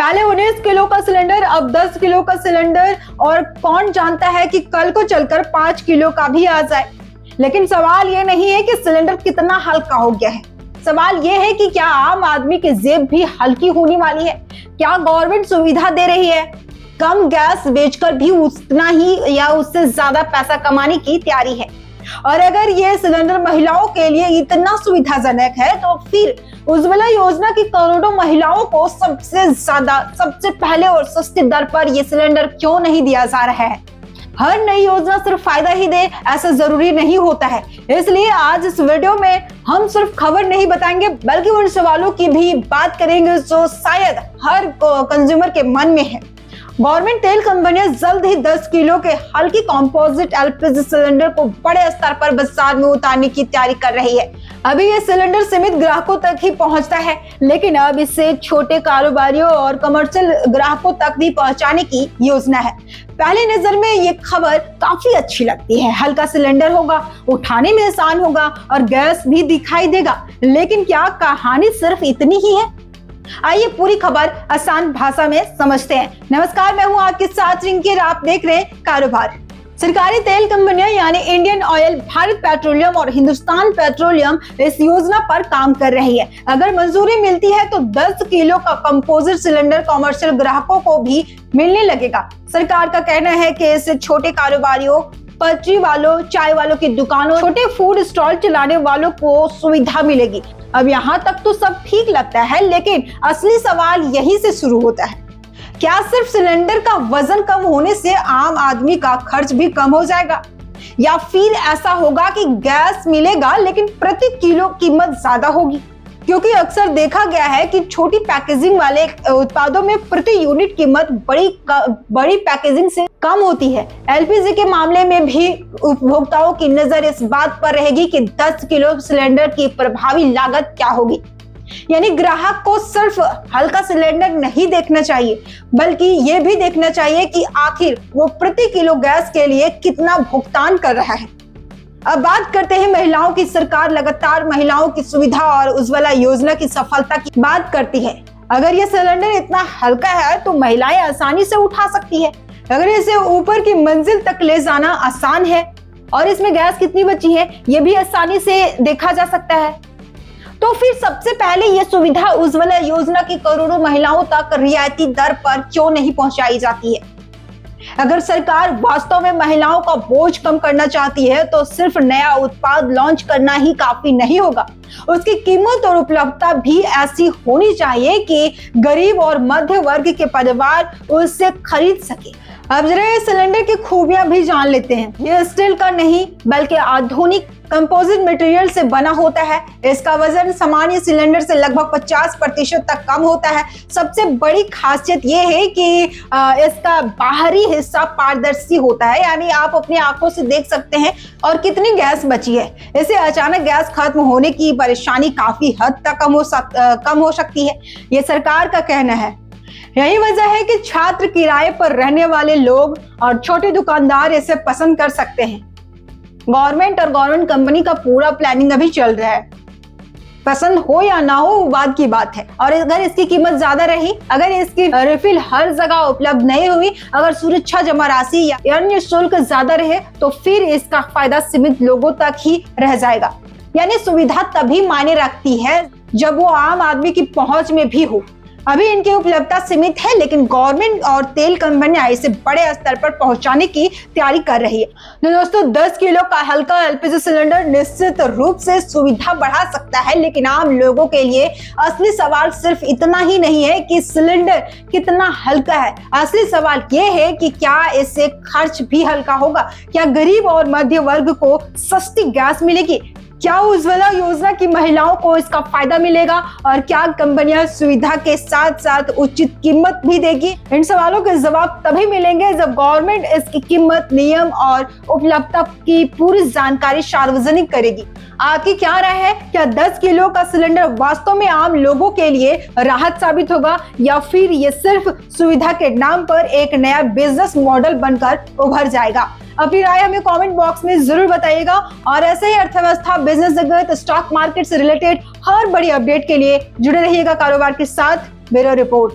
पहले 19 किलो का सिलेंडर, अब 10 किलो का सिलेंडर, और कौन जानता है कि कल को चलकर 5 किलो का भी आ जाए। लेकिन सवाल ये नहीं है कि सिलेंडर कितना हल्का हो गया है, सवाल ये है कि क्या आम आदमी की जेब भी हल्की होने वाली है। क्या गवर्नमेंट सुविधा दे रही है, कम गैस बेचकर भी उतना ही या उससे ज्यादा पैसा कमाने की तैयारी है। और अगर ये सिलेंडर महिलाओं के लिए इतना सुविधाजनक है तो फिर उज्ज्वला योजना की करोड़ों महिलाओं को सबसे पहले और सस्ती दर पर ये सिलेंडर क्यों नहीं दिया जा रहा है। हर नई योजना सिर्फ फायदा ही दे ऐसा जरूरी नहीं होता है। इसलिए आज इस वीडियो में हम सिर्फ खबर नहीं बताएंगे बल्कि उन सवालों की भी बात करेंगे जो शायद हर कंज्यूमर के मन में है। गवर्नमेंट तेल कंपनियां जल्द ही 10 किलो के हल्की कंपोजिट एलपीजी सिलेंडर को बड़े स्तर पर बाजार में उतारने की तैयारी कर रही है। अभी ये सिलेंडर सीमित ग्राहकों तक ही पहुंचता है, लेकिन अब इसे छोटे कारोबारियों और कमर्शियल ग्राहकों तक भी पहुंचाने की योजना है। पहली नजर में ये खबर काफी अच्छी लगती है। हल्का सिलेंडर होगा, उठाने में आसान होगा और गैस भी दिखाई देगा। लेकिन क्या कहानी सिर्फ इतनी ही है? आइए पूरी खबर आसान भाषा में समझते हैं। नमस्कार, मैं हूं आपके साथ रिंकी और आप देख रहे हैं कारोबार। सरकारी तेल कंपनियां यानी इंडियन ऑयल, भारत पेट्रोलियम और हिंदुस्तान पेट्रोलियम इस योजना पर काम कर रही है। अगर मंजूरी मिलती है तो 10 किलो का कंपोजिट सिलेंडर कमर्शियल ग्राहकों को भी मिलने लगेगा। सरकार का कहना है कि इससे छोटे कारोबारियों, पटरी वालों, चाय वालों की दुकानों, छोटे फूड स्टॉल चलाने वालों को सुविधा मिलेगी। अब यहाँ तक तो सब ठीक लगता है, लेकिन असली सवाल यहीं से शुरू होता है। क्या सिर्फ सिलेंडर का वजन कम होने से आम आदमी का खर्च भी कम हो जाएगा, या फिर ऐसा होगा कि गैस मिलेगा लेकिन प्रति किलो कीमत ज्यादा होगी? क्योंकि अक्सर देखा गया है कि छोटी पैकेजिंग वाले उत्पादों में प्रति यूनिट कीमत बड़ी पैकेजिंग से कम होती है। एलपीजी के मामले में भी उपभोक्ताओं की नजर इस बात पर रहेगी कि 10 किलो सिलेंडर की प्रभावी लागत क्या होगी। यानी ग्राहक को सिर्फ हल्का सिलेंडर नहीं देखना चाहिए, बल्कि ये भी देखना चाहिए कि आखिर वो प्रति किलो गैस के लिए कितना भुगतान कर रहा है। अब बात करते हैं महिलाओं की। सरकार लगातार महिलाओं की सुविधा और उज्ज्वला योजना की सफलता की बात करती है। अगर ये सिलेंडर इतना हल्का है तो महिलाएं आसानी से उठा सकती है। अगर इसे ऊपर की मंजिल तक ले जाना आसान है और इसमें गैस कितनी बची है ये भी आसानी से देखा जा सकता है, तो फिर सबसे पहले ये सुविधा उज्ज्वला योजना की करोड़ों महिलाओं तक रियायती दर पर क्यों नहीं पहुंचाई जाती है? अगर सरकार वास्तव में महिलाओं का बोझ कम करना चाहती है तो सिर्फ नया उत्पाद लॉन्च करना ही काफी नहीं होगा। उसकी कीमत और उपलब्धता भी ऐसी होनी चाहिए कि गरीब और मध्य वर्ग के परिवार उससे खरीद सके। अब जरा ये सिलेंडर की खूबियां भी जान लेते हैं। ये स्टील का नहीं बल्कि आधुनिक कंपोजिट मटेरियल से बना होता है। इसका वजन सामान्य सिलेंडर से लगभग 50% तक कम होता है। सबसे बड़ी खासियत ये है कि इसका बाहरी हिस्सा पारदर्शी होता है, यानी आप अपनी आंखों से देख सकते हैं और कितनी गैस बची है। इससे अचानक गैस खत्म होने की परेशानी काफी हद तक कम हो सकती है, ये सरकार का कहना है। यही वजह है कि छात्र, किराए पर रहने वाले लोग और छोटे दुकानदार इसे पसंद कर सकते हैं। गवर्नमेंट और गवर्नमेंट कंपनी का पूरा प्लानिंग अभी चल रहा है। पसंद हो या ना हो वो बात की बात है। और अगर इसकी कीमत ज्यादा रही, अगर इसकी रिफिल हर जगह उपलब्ध नहीं हुई, अगर सुरक्षा जमा राशि या अन्य शुल्क ज्यादा रहे तो फिर इसका फायदा सीमित लोगों तक ही रह जाएगा। यानी सुविधा तभी मायने रखती है जब वो आम आदमी की पहुंच में भी हो। अभी इनकी उपलब्धता सीमित है, लेकिन गवर्नमेंट और तेल कंपनियां इसे बड़े स्तर पर पहुंचाने की तैयारी कर रही है। तो दोस्तों, 10 किलो का हल्का एलपीजी सिलेंडर निश्चित रूप से सुविधा बढ़ा सकता है, लेकिन आम लोगों के लिए असली सवाल सिर्फ इतना ही नहीं है कि सिलेंडर कितना हल्का है। असली सवाल ये है कि क्या इससे खर्च भी हल्का होगा, क्या गरीब और मध्य वर्ग को सस्ती गैस मिलेगी, क्या उज्ज्वला योजना की महिलाओं को इसका फायदा मिलेगा और क्या कंपनियां सुविधा के साथ साथ उचित कीमत भी देगी? इन सवालों के जवाब तभी मिलेंगे जब गवर्नमेंट इसकी कीमत, नियम और उपलब्धता की पूरी जानकारी सार्वजनिक करेगी। आपकी क्या राय है? क्या 10 किलो का सिलेंडर वास्तव में आम लोगों के लिए राहत साबित होगा, या फिर ये सिर्फ सुविधा के नाम पर एक नया बिजनेस मॉडल बनकर उभर जाएगा? अपनी राय हमें कमेंट बॉक्स में जरूर बताइएगा। और ऐसे ही अर्थव्यवस्था, बिजनेस जगत, स्टॉक मार्केट से रिलेटेड हर बड़ी अपडेट के लिए जुड़े रहिएगा कारोबार के साथ। Bureau report.